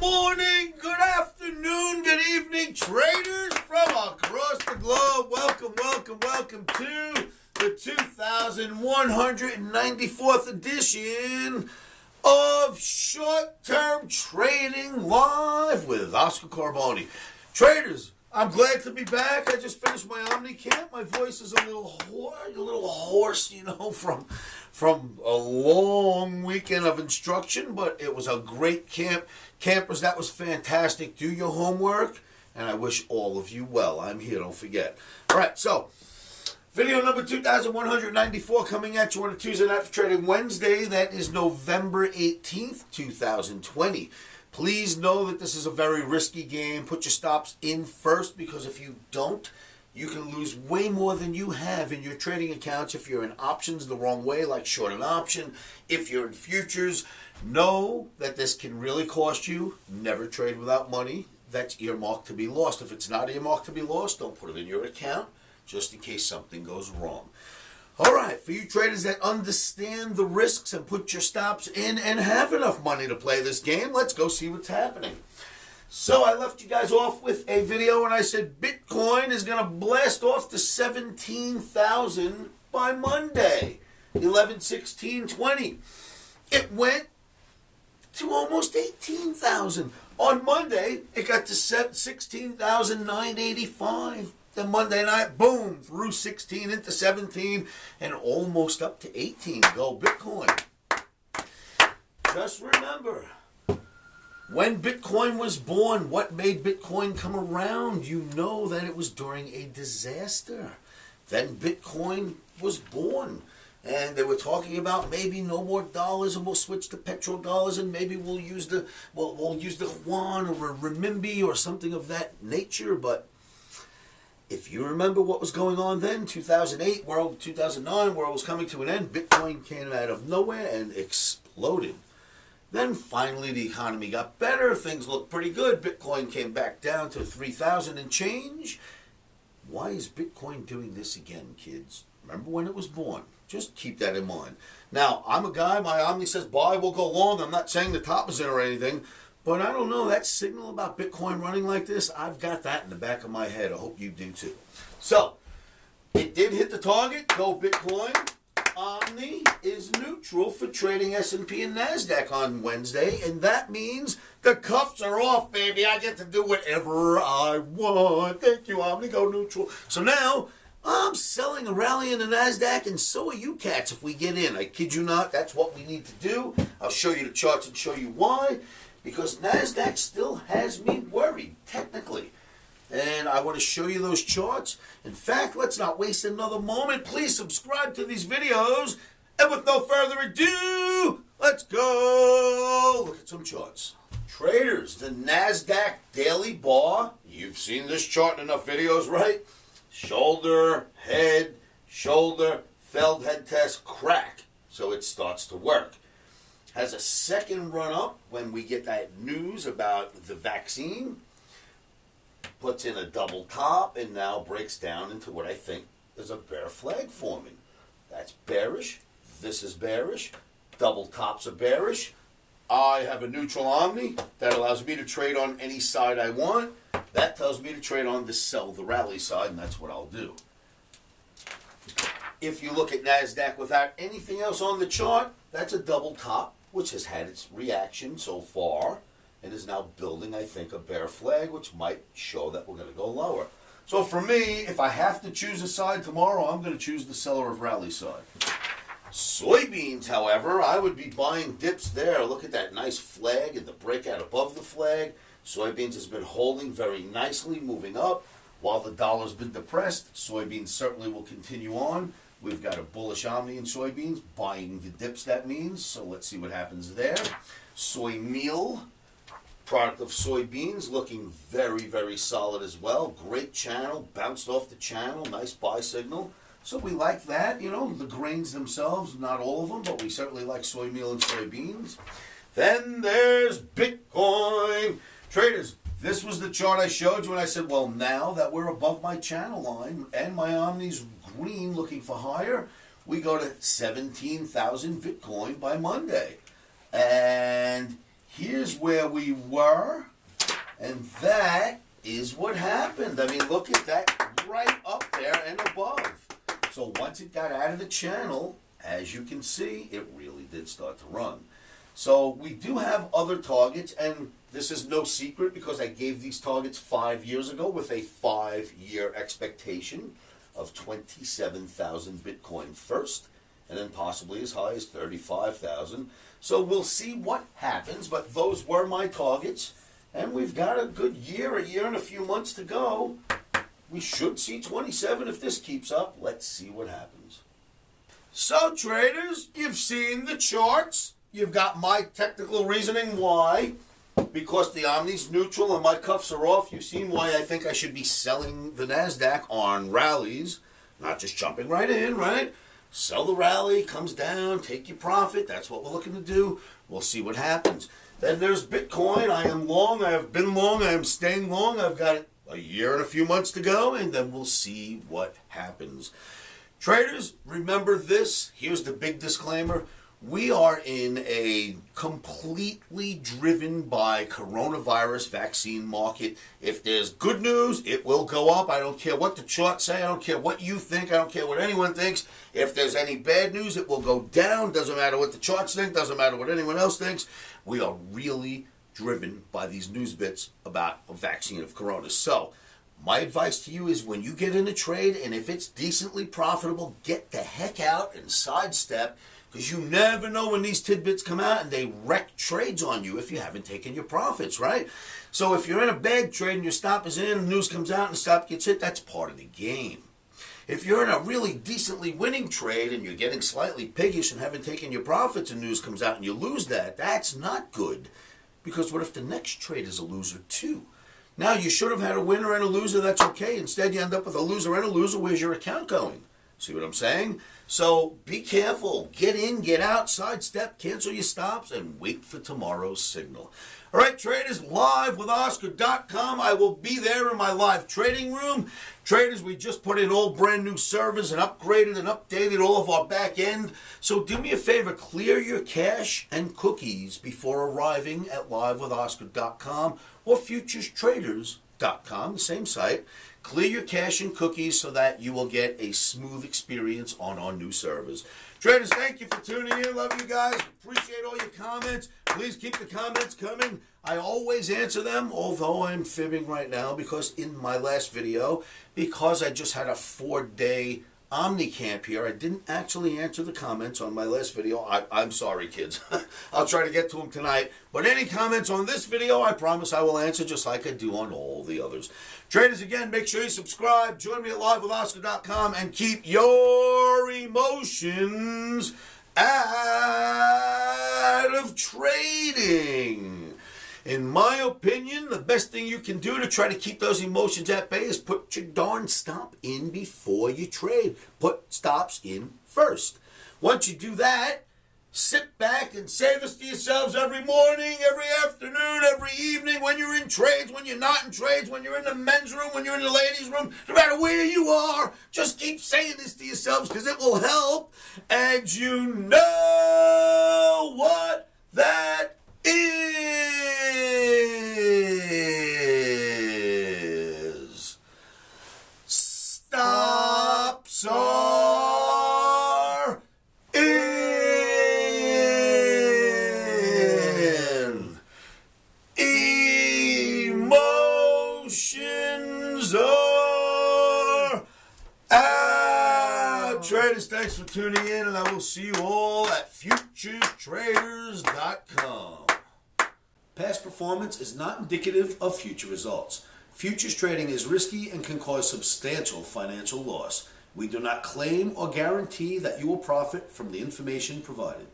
morning, good afternoon, good evening, traders from across the globe. Welcome to the 2194th edition of Short-Term Trading Live with Oscar Carboni. Traders, I'm glad to be back. I just finished my OMNI camp. My voice is a little hoarse, from a long weekend of instruction, but it was a great camp. Campers, that was fantastic. Do your homework, and I wish all of you well. I'm here, don't forget. All right, so video number 2194 coming at you on a Tuesday night for Trading Wednesday. That is November 18th, 2020. Please know that this is a very risky game. Put your stops in first, because if you don't, you can lose way more than you have in your trading accounts if you're in options the wrong way, like short an option. If you're in futures, know that this can really cost you. Never trade without money that's earmarked to be lost. If it's not earmarked to be lost, don't put it in your account, just in case something goes wrong. All right, for you traders that understand the risks and put your stops in and have enough money to play this game, let's go see what's happening. So I left you guys off with a video and I said Bitcoin is going to blast off to 17,000 by Monday, 11/16/20. It went to almost 18,000. On Monday, it got to 16,985. Then Monday night, boom, through 16 into 17 and almost up to 18. Go Bitcoin. Just remember, when Bitcoin was born, what made Bitcoin come around? You know that it was during a disaster. Then Bitcoin was born. And they were talking about maybe no more dollars, and we'll switch to petrodollars, and maybe we'll use the yuan or a renminbi or something of that nature. But if you remember what was going on then, 2008, 2009, world was coming to an end. Bitcoin came out of nowhere and exploded. Then finally the economy got better. Things looked pretty good. Bitcoin came back down to 3,000 and change. Why is Bitcoin doing this again, kids? Remember when it was born. Just keep that in mind. Now, I'm a guy, my OMNI says buy, we'll go long. I'm not saying the top is in or anything. But I don't know, that signal about Bitcoin running like this, I've got that in the back of my head. I hope you do too. So, it did hit the target. Go Bitcoin. OMNI is neutral for trading S&P and NASDAQ on Wednesday, and that means the cuffs are off, baby. I get to do whatever I want. Thank you, OMNI. Go neutral. So now, I'm selling a rally in the NASDAQ, and so are you cats if we get in. I kid you not, that's what we need to do. I'll show you the charts and show you why. Because NASDAQ still has me worried, technically. And I want to show you those charts. In fact, let's not waste another moment. Please subscribe to these videos. And with no further ado, let's go look at some charts. Traders, the NASDAQ daily bar. You've seen this chart in enough videos, right? Shoulder, head, shoulder, failed head test, crack. So it starts to work. Has a second run up when we get that news about the vaccine. Puts in a double top and now breaks down into what I think is a bear flag forming. That's bearish. This is bearish. Double tops are bearish. I have a neutral OMNI that allows me to trade on any side I want. That tells me to trade on the sell, the rally side, and that's what I'll do. If you look at NASDAQ without anything else on the chart, that's a double top, which has had its reaction so far and is now building, I think, a bear flag, which might show that we're going to go lower. So for me, if I have to choose a side tomorrow, I'm going to choose the seller of rally side. Soybeans, however, I would be buying dips there. Look at that nice flag and the breakout above the flag. Soybeans has been holding very nicely, moving up. While the dollar's been depressed, soybeans certainly will continue on. We've got a bullish OMNI in soybeans, buying the dips that means, so let's see what happens there. Soy meal, product of soybeans, looking very, very solid as well. Great channel, bounced off the channel, nice buy signal. So we like that, the grains themselves, not all of them, but we certainly like soy meal and soybeans. Then there's Bitcoin. Traders, this was the chart I showed you and I said, well, now that we're above my channel line and my OMNI's green looking for higher, we go to 17,000 Bitcoin by Monday. And here's where we were, and that is what happened. I mean, look at that right up there and above. So once it got out of the channel, as you can see, it really did start to run. So we do have other targets, and this is no secret because I gave these targets 5 years ago with a 5-year expectation of 27,000 Bitcoin first, and then possibly as high as 35,000. So we'll see what happens, but those were my targets, and we've got a good year and a few months to go. We should see 27 if this keeps up. Let's see what happens. So traders, you've seen the charts. You've got my technical reasoning why. Because the Omni's neutral and my cuffs are off, you've seen why I think I should be selling the NASDAQ on rallies, not just jumping right in, right? Sell the rally, comes down, take your profit. That's what we're looking to do. We'll see what happens. Then there's Bitcoin. I am long. I have been long. I am staying long. I've got a year and a few months to go, and then we'll see what happens. Traders, remember this. Here's the big disclaimer. We are in a completely driven by coronavirus vaccine market. If there's good news, it will go up. I don't care what the charts say. I don't care what you think. I don't care what anyone thinks. If there's any bad news, it will go down. Doesn't matter what the charts think. Doesn't matter what anyone else thinks. We are really driven by these news bits about a vaccine of corona. So my advice to you is when you get in a trade, and if it's decently profitable, get the heck out and sidestep. Because you never know when these tidbits come out and they wreck trades on you if you haven't taken your profits, right? So if you're in a bad trade and your stop is in, news comes out and the stop gets hit, that's part of the game. If you're in a really decently winning trade and you're getting slightly piggish and haven't taken your profits and news comes out and you lose that, that's not good. Because what if the next trade is a loser too? Now you should have had a winner and a loser, that's okay. Instead you end up with a loser and a loser. Where's your account going? See what I'm saying? So be careful. Get in, get out, sidestep, cancel your stops, and wait for tomorrow's signal. All right, traders, live with Oscar.com. I will be there in my live trading room. Traders, we just put in all brand new servers and upgraded and updated all of our back end. So do me a favor, clear your cache and cookies before arriving at livewithoscar.com or futurestraders.com, the same site. Clear your cache and cookies so that you will get a smooth experience on our new servers. Traders, thank you for tuning in. Love you guys. Appreciate all your comments. Please keep the comments coming. I always answer them, although I'm fibbing right now because in my last video, because I just had a 4-day OMNI camp here, I didn't actually answer the comments on my last video. I'm sorry, kids. I'll try to get to them tonight. But any comments on this video, I promise I will answer just like I do on all the others. Traders, again, make sure you subscribe. Join me at livewithoscar.com and keep your emotions out of trading. In my opinion, the best thing you can do to try to keep those emotions at bay is put your darn stop in before you trade. Put stops in first. Once you do that, sit back and say this to yourselves every morning, every afternoon, every evening, when you're in trades, when you're not in trades, when you're in the men's room, when you're in the ladies' room, no matter where you are, just keep saying this to yourselves because it will help. And you know what that is. Stops are in. Emotions are out. Traders, thanks for tuning in, and I will see you all at futurestraders.com. Past performance is not indicative of future results. Futures trading is risky and can cause substantial financial loss. We do not claim or guarantee that you will profit from the information provided.